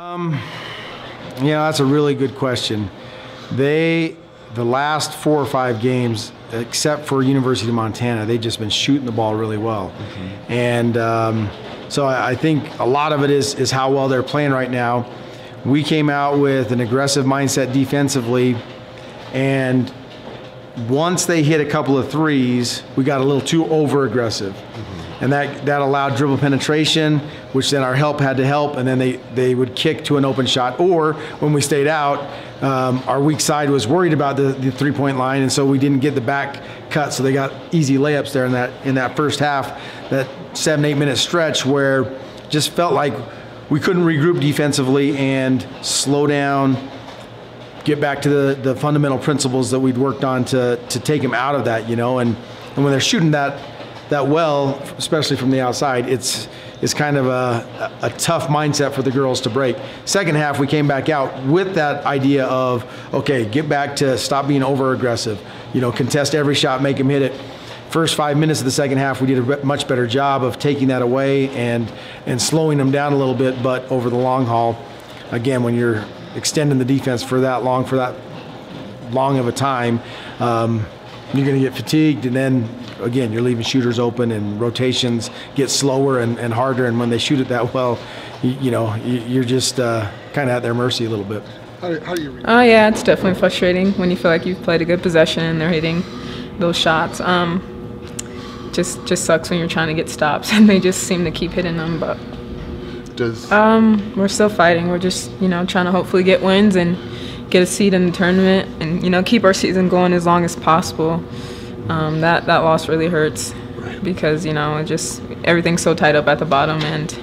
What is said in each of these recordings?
Yeah, that's a really good question. The last 4 or 5 games, except for University of Montana, they've just been shooting the ball really well. And so I think a lot of it is how well they're playing right now. We came out with an aggressive mindset defensively, and once they hit a couple of threes, we got a little too over-aggressive. And that allowed dribble penetration, which then our help had to help, and then they would kick to an open shot. Or when we stayed out, our weak side was worried about the three-point line, and so we didn't get the back cut, so they got easy layups there in that first half, that 7-8 minute stretch where just felt like we couldn't regroup defensively and slow down, get back to the fundamental principles that we'd worked on to take them out of that, you know. And when they're shooting that well, especially from the outside, it's kind of a tough mindset for the girls to break. Second half, we came back out with that idea of, okay, get back to stop being over-aggressive. You know, contest every shot, make them hit it. First 5 minutes of the second half, we did a much better job of taking that away and slowing them down a little bit. But over the long haul, again, when you're extending the defense for that long of a time, you're going to get fatigued, and then again, you're leaving shooters open, and rotations get slower and harder. And when they shoot it that well, you're just kind of at their mercy a little bit. How do you read? Oh yeah, it's definitely frustrating when you feel like you've played a good possession and they're hitting those shots. Just sucks when you're trying to get stops and they just seem to keep hitting them. But we're still fighting. We're just trying to hopefully get wins and get a seed in the tournament, and keep our season going as long as possible. That loss really hurts because just everything's so tight up at the bottom, and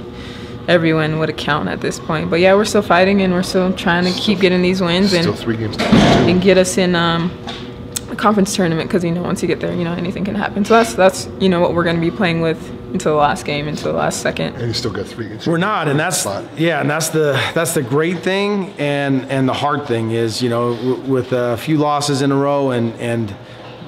every win would count at this point. But yeah, we're still fighting, and we're still trying to keep getting these wins and 3 games and get us in the conference tournament, because once you get there, anything can happen. So that's what we're going to be playing with until the last game, until the last second. And you still got 3 games. We're not, and that's the great thing, and the hard thing is with a few losses in a row and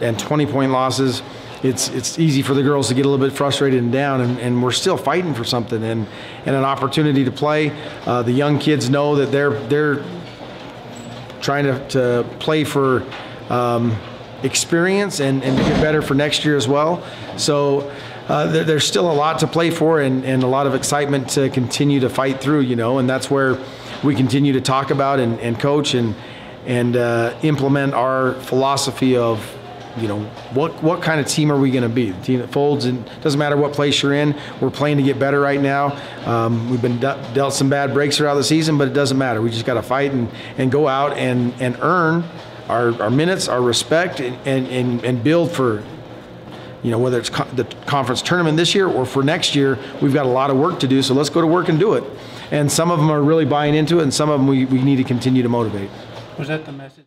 20-point losses, it's easy for the girls to get a little bit frustrated and down, and we're still fighting for something and an opportunity to play. The young kids know that they're trying to play for experience and to get better for next year as well. So there's still a lot to play for, and a lot of excitement to continue to fight through, and that's where we continue to talk about and coach and implement our philosophy of what kind of team are we going to be? The team that folds, and doesn't matter what place you're in. We're playing to get better right now. We've been dealt some bad breaks throughout the season, but it doesn't matter. We just got to fight and go out and earn our minutes, our respect, and build for, whether it's the conference tournament this year or for next year. We've got a lot of work to do, so let's go to work and do it. And some of them are really buying into it, and some of them we need to continue to motivate. Was that the message?